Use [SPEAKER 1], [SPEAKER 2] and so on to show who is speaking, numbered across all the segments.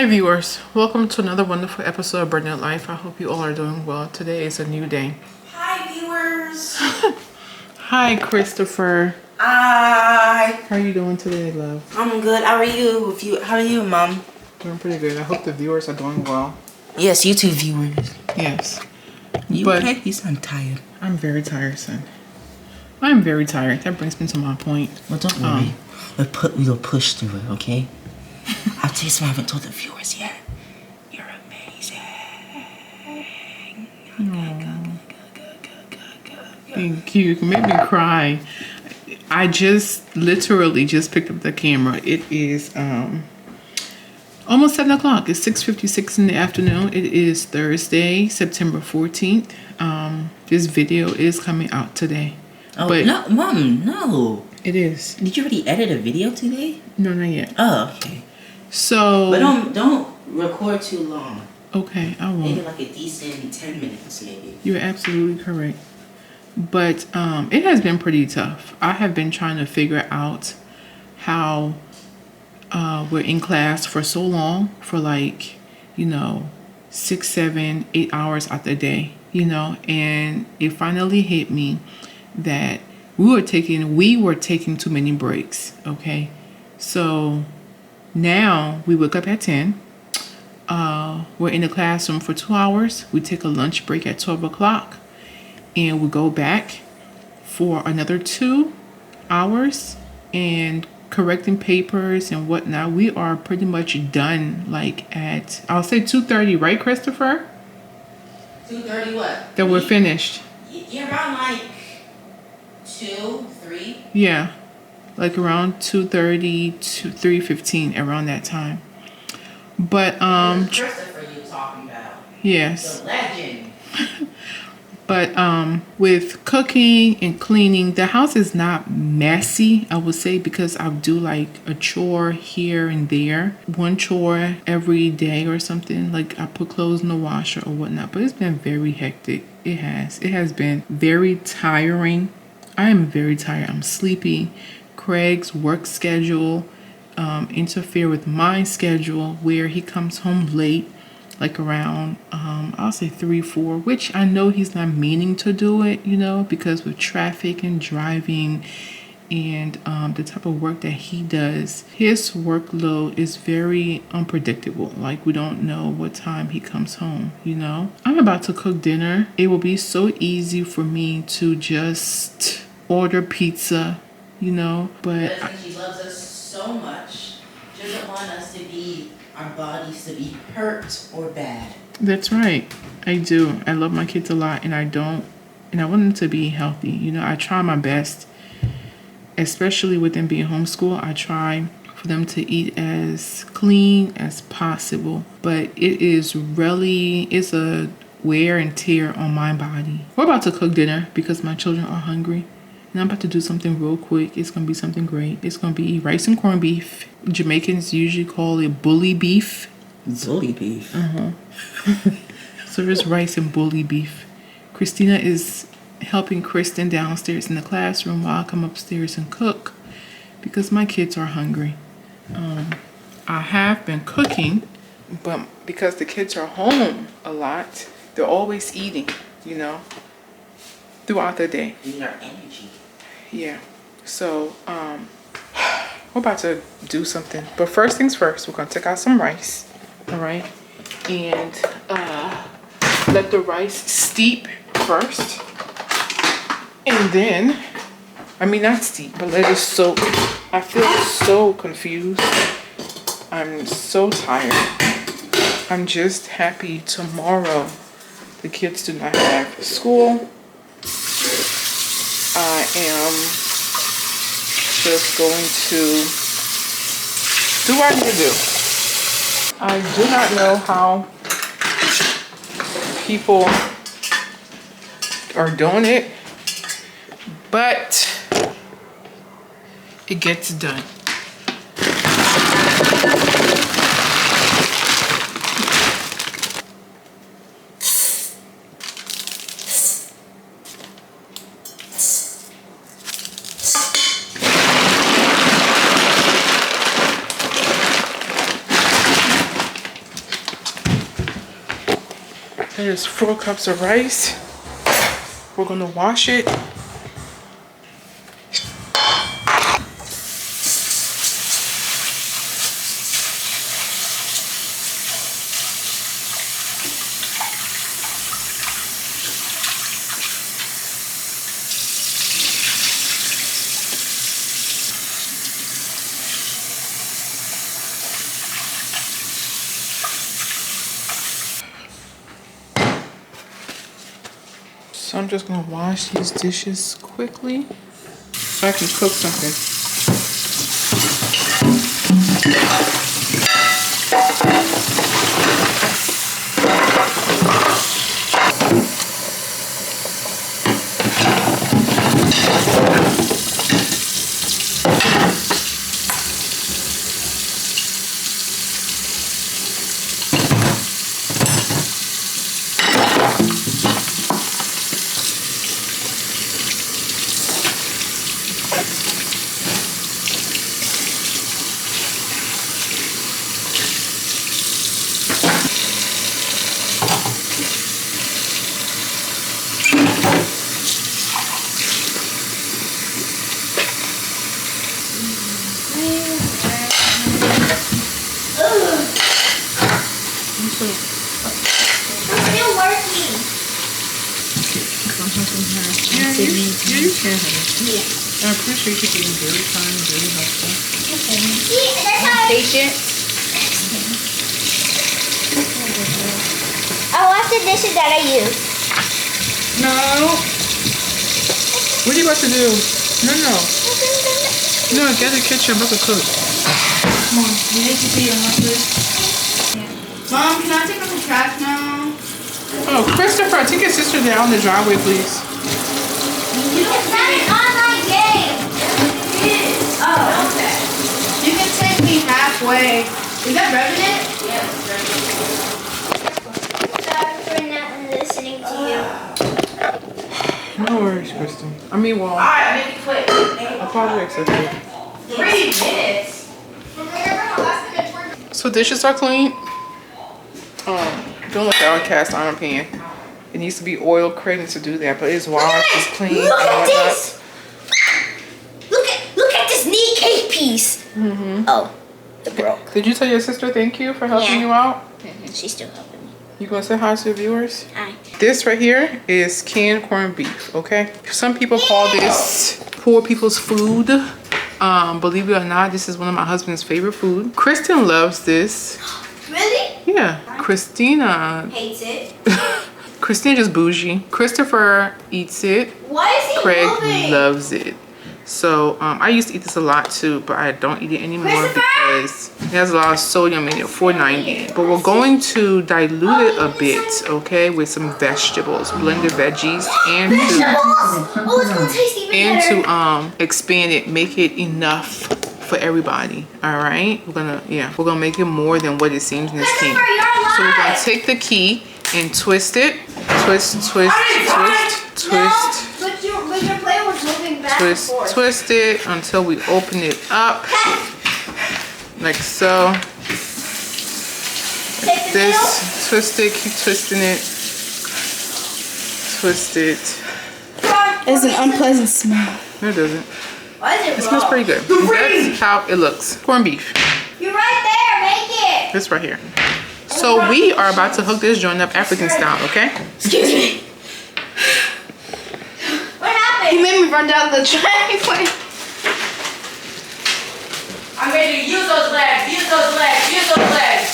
[SPEAKER 1] Hey viewers, welcome to another wonderful episode of Burnett Life. I hope you all are doing well. Today is a new day.
[SPEAKER 2] Hi viewers.
[SPEAKER 1] Hi Christopher.
[SPEAKER 2] Hi.
[SPEAKER 1] How are you doing today, love?
[SPEAKER 2] I'm good. How are you? How are you, Mom?
[SPEAKER 1] Doing pretty good. I hope the viewers are doing well.
[SPEAKER 2] Yes, you too, viewers.
[SPEAKER 1] Yes.
[SPEAKER 2] You
[SPEAKER 1] but
[SPEAKER 2] okay? You sound tired.
[SPEAKER 1] I'm very tired, son. I'm very tired. That brings me to my point.
[SPEAKER 2] Well, don't worry. We'll push through it, okay? I'll tell you something I haven't told the viewers yet. You're amazing.
[SPEAKER 1] Thank you. You can make me cry. I literally just picked up the camera. It is almost 7 o'clock. It's 6:56 in the afternoon. It is Thursday, September 14th. This video is coming out today.
[SPEAKER 2] Oh,
[SPEAKER 1] but
[SPEAKER 2] no, Mom, no.
[SPEAKER 1] It is.
[SPEAKER 2] Did you already edit a video today?
[SPEAKER 1] No, not yet.
[SPEAKER 2] Oh, okay.
[SPEAKER 1] So.
[SPEAKER 2] But don't record too long.
[SPEAKER 1] Okay, I won't.
[SPEAKER 2] Maybe like a decent 10 minutes, maybe.
[SPEAKER 1] You're absolutely correct. But it has been pretty tough. I have been trying to figure out how we're in class for so long, for 6, 7, 8 hours out the day, and it finally hit me that we were taking too many breaks. Okay, so now we wake up at 10. We're in the classroom for 2 hours. We take a lunch break at 12 o'clock. And we go back for another 2 hours and correcting papers and whatnot. We are pretty much done at, I'll say 2:30, right, Christopher?
[SPEAKER 2] 2:30 what?
[SPEAKER 1] That we're finished.
[SPEAKER 2] Yeah, around 2, 3.
[SPEAKER 1] Yeah, around 2:30 to 3:15, around that time. But
[SPEAKER 2] Christopher you talking about.
[SPEAKER 1] Yes.
[SPEAKER 2] The legend.
[SPEAKER 1] But with cooking and cleaning, the house is not messy, I would say, because I do a chore here and there. One chore every day or something. I put clothes in the washer or whatnot. But it's been very hectic. It has been very tiring. I am very tired. I'm sleepy. Craig's work schedule interfere with my schedule where he comes home late. Around, I'll say 3, 4, which I know he's not meaning to do it, because with traffic and driving and the type of work that he does, his workload is very unpredictable. We don't know what time he comes home, I'm about to cook dinner. It will be so easy for me to just order pizza, but
[SPEAKER 2] she loves us so much. She doesn't want us to be our bodies to be hurt or bad.
[SPEAKER 1] That's right. I do. I love my kids a lot, and I want them to be healthy. I try my best, especially with them being homeschooled. I try for them to eat as clean as possible, but it's a wear and tear on my body. We're about to cook dinner because my children are hungry. And I'm about to do something real quick. It's going to be something great. It's going to be rice and corned beef. Jamaicans usually call it bully beef.
[SPEAKER 2] Bully beef?
[SPEAKER 1] Uh-huh. So there's rice and bully beef. Christina is helping Kristen downstairs in the classroom while I come upstairs and cook because my kids are hungry. I have been cooking, but because the kids are home a lot, they're always eating, throughout the day.
[SPEAKER 2] You need our energy.
[SPEAKER 1] Yeah. So, we're about to do something. But first things first, we're going to take out some rice. All right. And let the rice steep first. And then, not steep, but let it soak. I feel so confused. I'm so tired. I'm just happy tomorrow the kids do not have school. I am just going to do what I need to do. I do not know how people are doing it, but it gets done. There's 4 cups of rice. We're gonna wash it. So I'm just gonna wash these dishes quickly so I can cook something. Yeah, you can. Yeah. I appreciate you being very kind, very helpful.
[SPEAKER 3] Patient. I'll wash the dishes that I use.
[SPEAKER 1] No. What are you about to do? No. No, get the kitchen. I'm about to cook.
[SPEAKER 4] Come on, you need to see your husband. Mom, can I take out the trash now?
[SPEAKER 1] Oh, Christopher, take your sister down the driveway, please.
[SPEAKER 3] It's not an online game.
[SPEAKER 4] It is. Oh, okay. You can take me halfway. Is that Revenant?
[SPEAKER 3] Sorry for not listening to you.
[SPEAKER 1] No worries, Kristen. I mean, well,
[SPEAKER 4] Alright, make it quick.
[SPEAKER 1] I'll probably accept it.
[SPEAKER 4] 3 minutes.
[SPEAKER 1] So dishes are clean. Don't look at our cast iron pan. It needs to be oil crated to do that, but it's washed, it's clean.
[SPEAKER 3] Look at this. Look at this neat cake piece. Oh, it broke.
[SPEAKER 1] Did you tell your sister thank you for helping
[SPEAKER 3] Yeah.
[SPEAKER 1] you out?
[SPEAKER 3] She's still helping me.
[SPEAKER 1] You gonna say hi to the viewers?
[SPEAKER 3] Hi.
[SPEAKER 1] This right here is canned corned beef, okay? Some people call this poor people's food. Believe it or not, this is one of my husband's favorite food. Kristen loves this.
[SPEAKER 3] Really?
[SPEAKER 1] Yeah, Christina.
[SPEAKER 3] Hates it.
[SPEAKER 1] Christina just bougie. Christopher eats it.
[SPEAKER 3] Why is he
[SPEAKER 1] Craig
[SPEAKER 3] moving?
[SPEAKER 1] loves it. So I used to eat this a lot too, but I don't eat it anymore because it has a lot of sodium in it, 490. But we're going to dilute it a bit, okay, with some vegetables, blended veggies, and
[SPEAKER 3] Oh, it's gonna taste even better.
[SPEAKER 1] to expand it, make it enough for everybody. All right, we're gonna make it more than what it seems in this can. So we're gonna take the key and twist it, twist,
[SPEAKER 3] But your player was moving back and forth.
[SPEAKER 1] twist it until we open it up, like so.
[SPEAKER 3] Take the
[SPEAKER 1] This, twist it, keep twisting it, twist it.
[SPEAKER 4] It's an unpleasant smell.
[SPEAKER 1] No, it doesn't.
[SPEAKER 3] Why is it
[SPEAKER 1] It smells pretty good. That's how it looks. Corned beef.
[SPEAKER 3] You're right there. Make it.
[SPEAKER 1] This right here. So we are about to hook this joint up African style, okay?
[SPEAKER 4] Excuse me.
[SPEAKER 3] What
[SPEAKER 4] You
[SPEAKER 3] happened?
[SPEAKER 4] made me run down the driveway.
[SPEAKER 5] I'm ready to use those legs, use those legs, use those legs.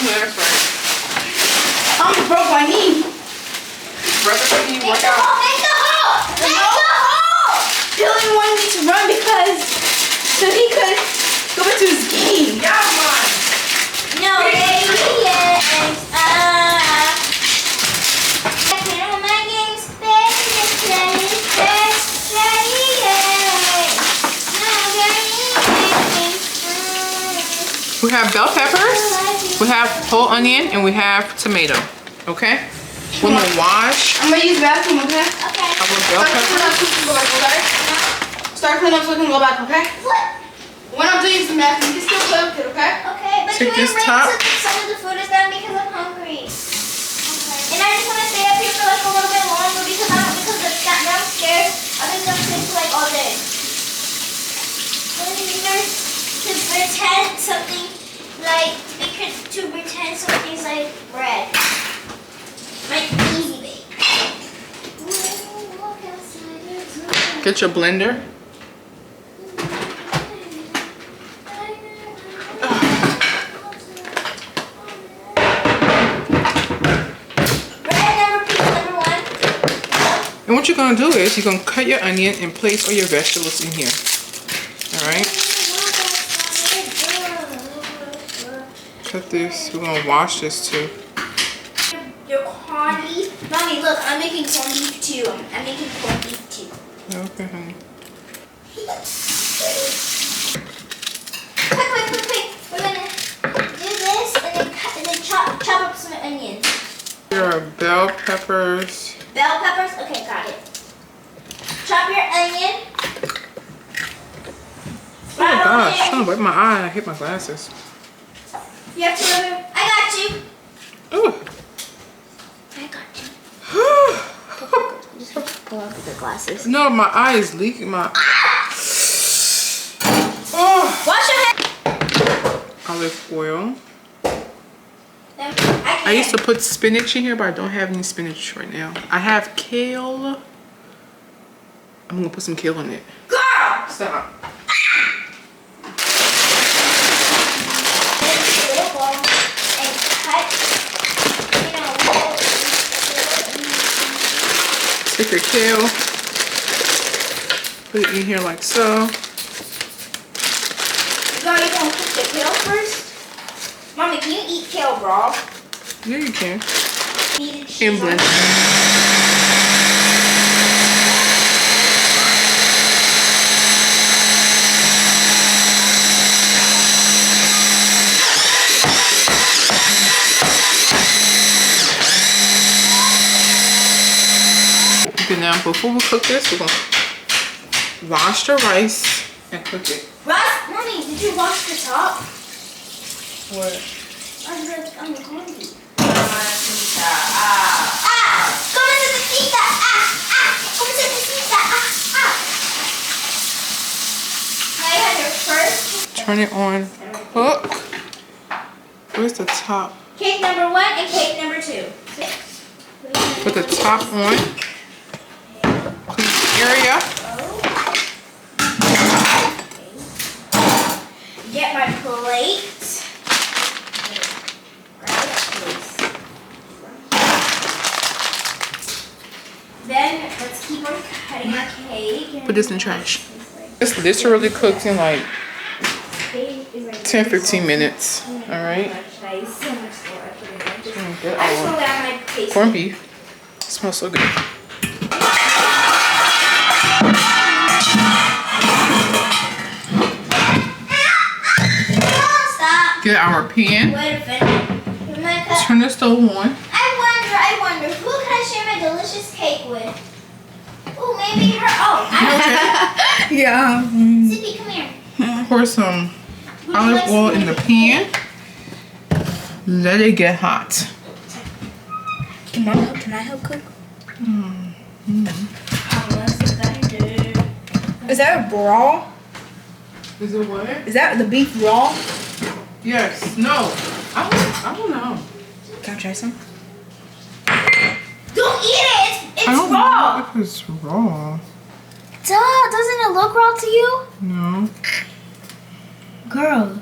[SPEAKER 1] Yeah, that's right.
[SPEAKER 4] I almost broke my knee.
[SPEAKER 1] Brother, can you
[SPEAKER 3] Make
[SPEAKER 1] work
[SPEAKER 3] the
[SPEAKER 1] out?
[SPEAKER 3] hole. Make the hole. Make the hole.
[SPEAKER 4] Dylan wanted me to run because so he could go back to his game.
[SPEAKER 5] Yeah, man.
[SPEAKER 3] No, baby, yes. Play all my games, baby, play, yes.
[SPEAKER 1] We have bell peppers, we have whole onion, and we have tomato, okay? We're gonna wash
[SPEAKER 4] I'm gonna use the bathroom, okay?
[SPEAKER 3] Okay.
[SPEAKER 1] our bell
[SPEAKER 4] Start cleaning up
[SPEAKER 1] peppers.
[SPEAKER 4] so we can go back, okay? Start cleaning up so we can go back, okay?
[SPEAKER 3] What?
[SPEAKER 4] When I'm doing some bathroom, you can still play with it, okay?
[SPEAKER 3] Okay, but
[SPEAKER 1] Take
[SPEAKER 3] can we
[SPEAKER 1] this
[SPEAKER 3] wait
[SPEAKER 1] top.
[SPEAKER 3] till some of the food is done because I'm hungry? Okay. And I just want to stay up here for like a little bit longer because it's got downstairs. I'm just gonna stay for like all day. To pretend something like something's like bread. Like easy bake.
[SPEAKER 1] Get your blender. And what you're gonna do is you're gonna cut your onion and place all your vegetables in here. All right. Cut this. We're gonna wash this too.
[SPEAKER 3] Your corned beef. Mommy, look, I'm making corned beef too. I'm making corned beef too.
[SPEAKER 1] Okay, honey.
[SPEAKER 3] Quick. We're gonna do this and then chop up some onions.
[SPEAKER 1] Here are bell peppers.
[SPEAKER 3] Bell peppers? Okay, got it. Chop your onion.
[SPEAKER 1] Oh my gosh, I'm trying to wipe my eye. I hit my glasses.
[SPEAKER 3] You have to remember. I got you.
[SPEAKER 1] Ooh.
[SPEAKER 3] I got you. Just pull out the glasses.
[SPEAKER 1] No, my eye is leaking. Oh.
[SPEAKER 3] Wash your head.
[SPEAKER 1] Olive oil.
[SPEAKER 3] I
[SPEAKER 1] I used to put spinach in here, but I don't have any spinach right now. I have kale. I'm gonna put some kale in it.
[SPEAKER 3] Girl!
[SPEAKER 1] Stop. Take your kale. Put it in here like so.
[SPEAKER 3] Girl, you gonna cook the kale first? Mommy, can you eat kale raw?
[SPEAKER 1] Yeah, you can.
[SPEAKER 3] Eat
[SPEAKER 1] In blend. Okay, now before we cook this, we're gonna wash the rice and cook it.
[SPEAKER 3] Rice? Mommy, did you wash the top?
[SPEAKER 1] What?
[SPEAKER 3] On the corned beef.
[SPEAKER 5] Mamacita.
[SPEAKER 3] Come into the pizza. Come into the pizza. Now you have your first
[SPEAKER 1] Turn it on. Cook. Where's the top?
[SPEAKER 3] cake number 1 and cake number 2.
[SPEAKER 1] Put the top on. Clean the area.
[SPEAKER 3] Get my plate. Grab it, please. Then let's keep on cutting our cake.
[SPEAKER 1] Put this in the trash. It's literally cooked in like 10-15 minutes. Alright. Get
[SPEAKER 3] I just
[SPEAKER 1] our
[SPEAKER 3] want to add my paste.
[SPEAKER 1] corned beef. It smells so good.
[SPEAKER 3] Stop.
[SPEAKER 1] Get our pan.
[SPEAKER 3] Wait a minute. You might cut.
[SPEAKER 1] Turn the stove on.
[SPEAKER 3] I wonder, who can I share my delicious cake with? Ooh, maybe her. Oh, I
[SPEAKER 4] Yeah.
[SPEAKER 3] Zippy, come here.
[SPEAKER 1] Pour some
[SPEAKER 3] Would you
[SPEAKER 1] olive
[SPEAKER 3] like
[SPEAKER 1] oil
[SPEAKER 3] some
[SPEAKER 1] in the pan. Let it get hot.
[SPEAKER 4] Can I help cook? Is that raw?
[SPEAKER 1] Is it what?
[SPEAKER 4] Is that the beef raw?
[SPEAKER 1] Yes. No. I don't know.
[SPEAKER 4] Can I try some?
[SPEAKER 3] Don't eat it. It's
[SPEAKER 1] I don't
[SPEAKER 3] raw.
[SPEAKER 1] know if it's raw.
[SPEAKER 3] Duh, doesn't it look raw to you?
[SPEAKER 1] No.
[SPEAKER 4] Girl,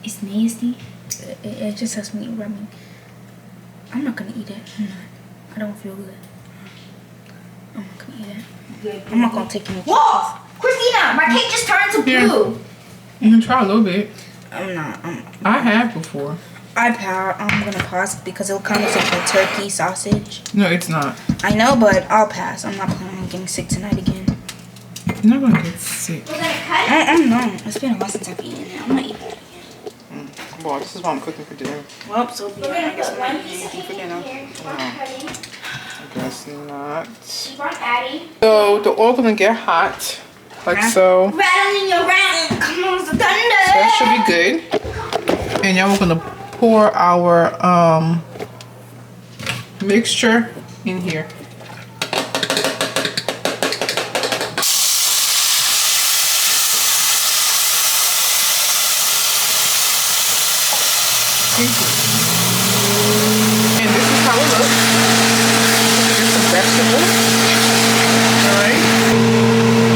[SPEAKER 4] it's nasty. It just has me rubbing. I'm not gonna eat it. I don't feel good. I'm not gonna eat it. I'm not gonna take any chances.
[SPEAKER 3] Whoa! Christina, my cake just turned to
[SPEAKER 1] Here.
[SPEAKER 3] blue.
[SPEAKER 1] You can try a little bit.
[SPEAKER 4] I'm not.
[SPEAKER 1] I have before.
[SPEAKER 4] I'm gonna pause because it'll kind of like a turkey sausage.
[SPEAKER 1] No, it's not.
[SPEAKER 4] I know, but I'll pass. I'm not planning on getting sick tonight again.
[SPEAKER 1] You're not gonna get sick.
[SPEAKER 3] We're gonna cut it.
[SPEAKER 4] I don't know. It's been a while since I've eaten it. I'm not eating it again.
[SPEAKER 1] Well, this is what I'm cooking for dinner.
[SPEAKER 4] Well, so be
[SPEAKER 3] We're
[SPEAKER 4] it. I
[SPEAKER 3] gonna
[SPEAKER 4] guess
[SPEAKER 3] put
[SPEAKER 4] I'm not
[SPEAKER 3] one
[SPEAKER 4] eating
[SPEAKER 3] piece of
[SPEAKER 4] anything for
[SPEAKER 3] cake in
[SPEAKER 4] dinner.
[SPEAKER 3] here. Keep on cutting.
[SPEAKER 1] I guess not.
[SPEAKER 3] Keep on adding.
[SPEAKER 1] So the oil gonna get hot, like so.
[SPEAKER 3] Rattling around. Come on, the thunder.
[SPEAKER 1] So that should be good. And now we're gonna pour our mixture in here. And this is how it looks. Here's some vegetables. All right.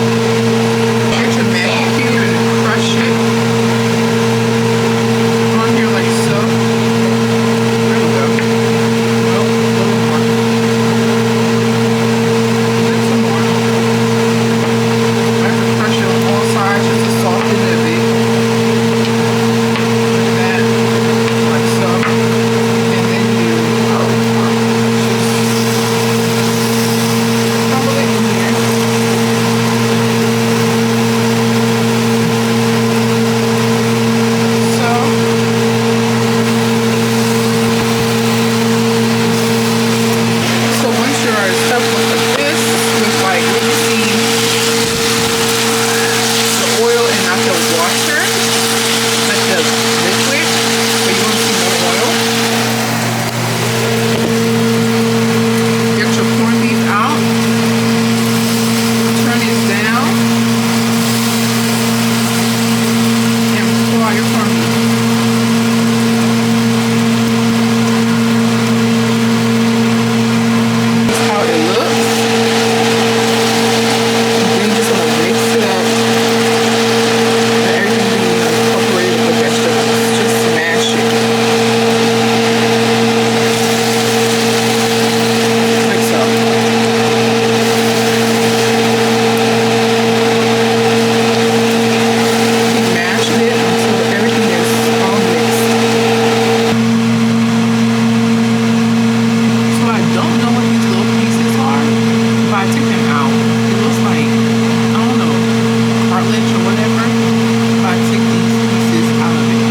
[SPEAKER 1] Get your mac cube and crush it on here like so. There we go. Nope, a little more. Some more. I have to crush it on all sides just to soften it a bit. Like that. Like so. And then you just crumble it in here. So once you're stuck with this, with like really see the oil and not the water, like the liquid, but you want to see more oil. Get your corned beef out. Turn it down. And pull out your corned beef. How it looks. And then just gonna mix it up. Let everything be incorporated with the vegetables. Just smash it. Like so. Keep mashing it until everything is all mixed. So I don't know what these little pieces are, but I took them out. It looks like, I don't know, cartilage or whatever, but I took these pieces out of it.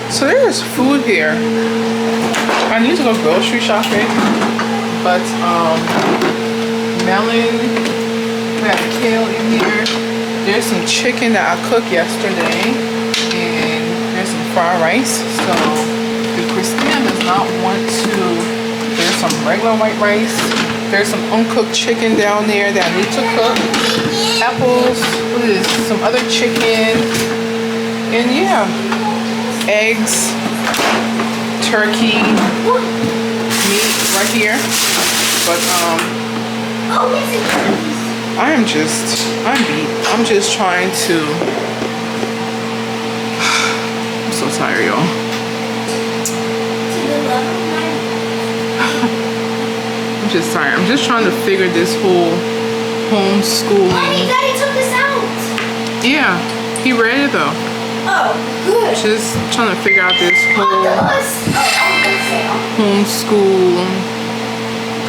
[SPEAKER 1] So there's food here. I need to go grocery shopping, but melon, we have kale in here. There's some chicken that I cooked yesterday, and there's some fried rice. So if Christina does not want to, there's some regular white rice. There's some uncooked chicken down there that I need to cook. Apples, what is this? Some other chicken, and yeah. Eggs, turkey, meat right here. But I'm beat. I'm just trying to. I'm so tired, y'all. I'm just tired. I'm just trying to figure this whole homeschooling.
[SPEAKER 3] Mommy, Daddy took this out.
[SPEAKER 1] Yeah, he read it though.
[SPEAKER 3] Oh, good.
[SPEAKER 1] Just trying to figure out this whole homeschool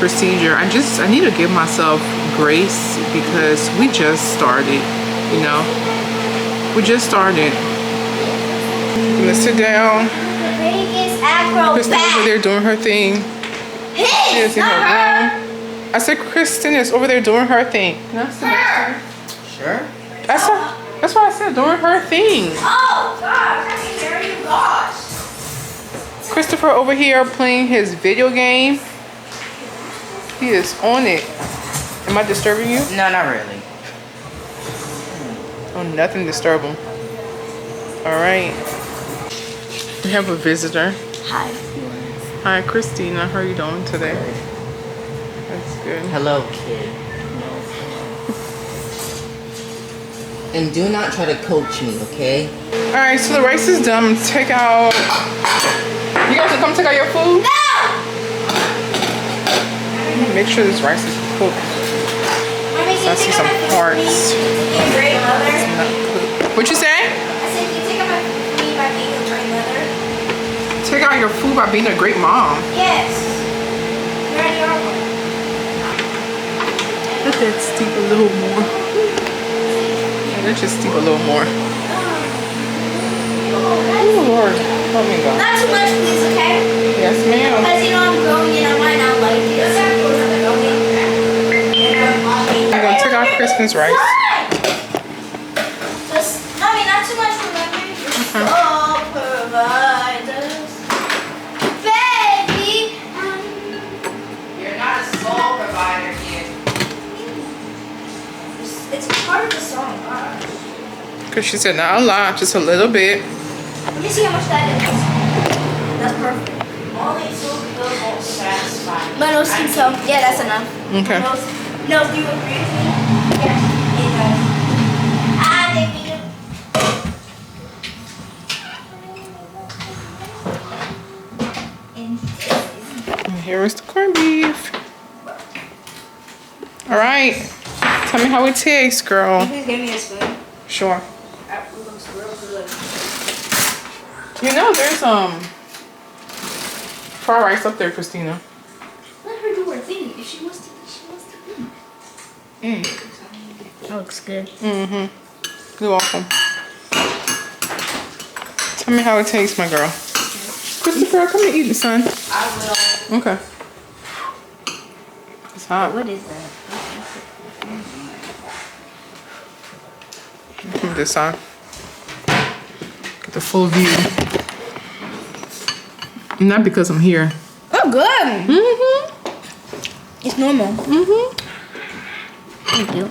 [SPEAKER 1] procedure. I need to give myself grace because we just started, you know. We just started. I'm gonna sit down.
[SPEAKER 3] The biggest acrobat.
[SPEAKER 1] Kristen over there doing her thing. She is in her room. I said Kristen is over there doing her thing. No,
[SPEAKER 2] Sure.
[SPEAKER 1] that's what I said, doing her thing.
[SPEAKER 3] Oh, gosh. I can hear you, gosh.
[SPEAKER 1] Christopher over here playing his video game. He is on it. Am I disturbing you?
[SPEAKER 2] No, not really.
[SPEAKER 1] Oh, nothing disturbing. All right. We have a visitor.
[SPEAKER 3] Hi.
[SPEAKER 1] Hi, Christina. How are you doing today? That's good.
[SPEAKER 2] Hello, kid. And do not try to coach me, okay?
[SPEAKER 1] All right, so the rice is done. Take out. You guys will come take out your food?
[SPEAKER 3] No!
[SPEAKER 1] Make sure this rice is cooked.
[SPEAKER 3] Mommy,
[SPEAKER 1] So I see some parts.
[SPEAKER 3] Great mother.
[SPEAKER 1] Not cooked. What you say?
[SPEAKER 3] I said, you take out my food by being a great mother.
[SPEAKER 1] Take out your food by being a great mom.
[SPEAKER 3] Yes.
[SPEAKER 1] Let that steep a little more. Yeah, let's just steep a little more. Oh Lord, let me go.
[SPEAKER 3] Not too much, please, okay?
[SPEAKER 1] Yes, ma'am.
[SPEAKER 3] Because you know I'm growing and I might not like it.
[SPEAKER 1] I'm gonna take our Christmas rice.
[SPEAKER 3] Just, mommy, not too much, remember? Soul providers. Baby.
[SPEAKER 5] You're not a soul provider, kid.
[SPEAKER 3] It's part of the song.
[SPEAKER 1] Cause she said not a lot, just a little bit.
[SPEAKER 3] Let me see how much that is. That's perfect.
[SPEAKER 5] Only 2 pills won't satisfy.
[SPEAKER 3] My nose thinks so. Yeah, that's enough.
[SPEAKER 1] Okay.
[SPEAKER 3] No, do you agree with me? Yeah, it does. I think you.
[SPEAKER 1] And here is the corned beef. All right. Tell me how it tastes, girl.
[SPEAKER 3] Please give me a spoon.
[SPEAKER 1] Sure.
[SPEAKER 3] That looks real good.
[SPEAKER 1] You know, there's fried rice up there, Christina.
[SPEAKER 3] Let her do her thing. If she wants to eat, she wants to eat.
[SPEAKER 4] That looks good.
[SPEAKER 1] Mm-hmm. You're welcome. Tell me how it tastes, my girl. Christopher, come and eat it, son.
[SPEAKER 5] I will.
[SPEAKER 1] Okay. It's hot.
[SPEAKER 4] What is that?
[SPEAKER 1] Put this on. Get the full view. Not because I'm here.
[SPEAKER 4] Oh, good.
[SPEAKER 1] Mm-hmm.
[SPEAKER 4] It's normal.
[SPEAKER 1] Mm-hmm.
[SPEAKER 4] Thank you.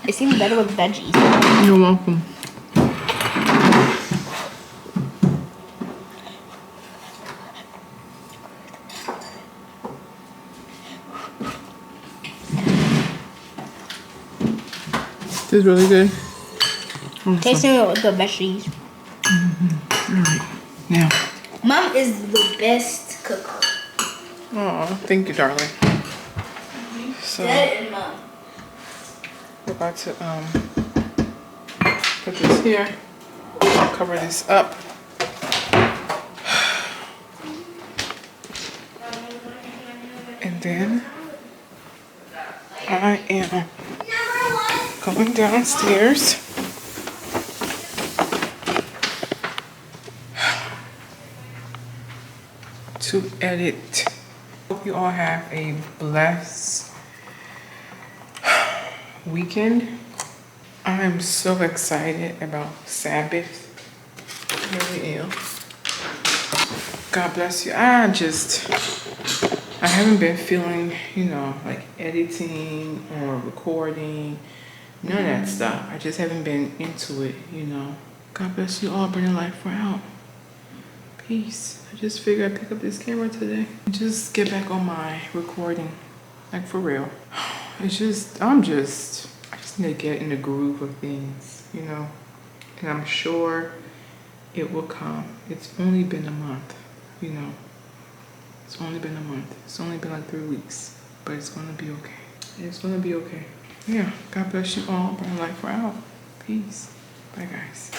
[SPEAKER 4] It seems better with veggies.
[SPEAKER 1] You're welcome. This is really good.
[SPEAKER 4] Tasting it with the veggies.
[SPEAKER 1] Alright. Now.
[SPEAKER 3] Mom is the best cook.
[SPEAKER 1] Oh, thank you, darling. So
[SPEAKER 3] Dad and Mom.
[SPEAKER 1] we're about to put this here. Cover this up. And then I am going downstairs to edit. Hope you all have a blessed weekend. I am so excited about Sabbath. I really am. God bless you. I haven't been feeling, like editing or recording. None of that stuff. I just haven't been into it, God bless you all. Bring life for out. Peace. I just figured I'd pick up this camera today and just get back on my recording. Like, for real. I just need to get in the groove of things, And I'm sure it will come. It's only been a month, It's only been a month. It's only been like 3 weeks. But it's gonna be okay. It's gonna be okay. Yeah. God bless you all. Bring life for out. Peace. Bye, guys.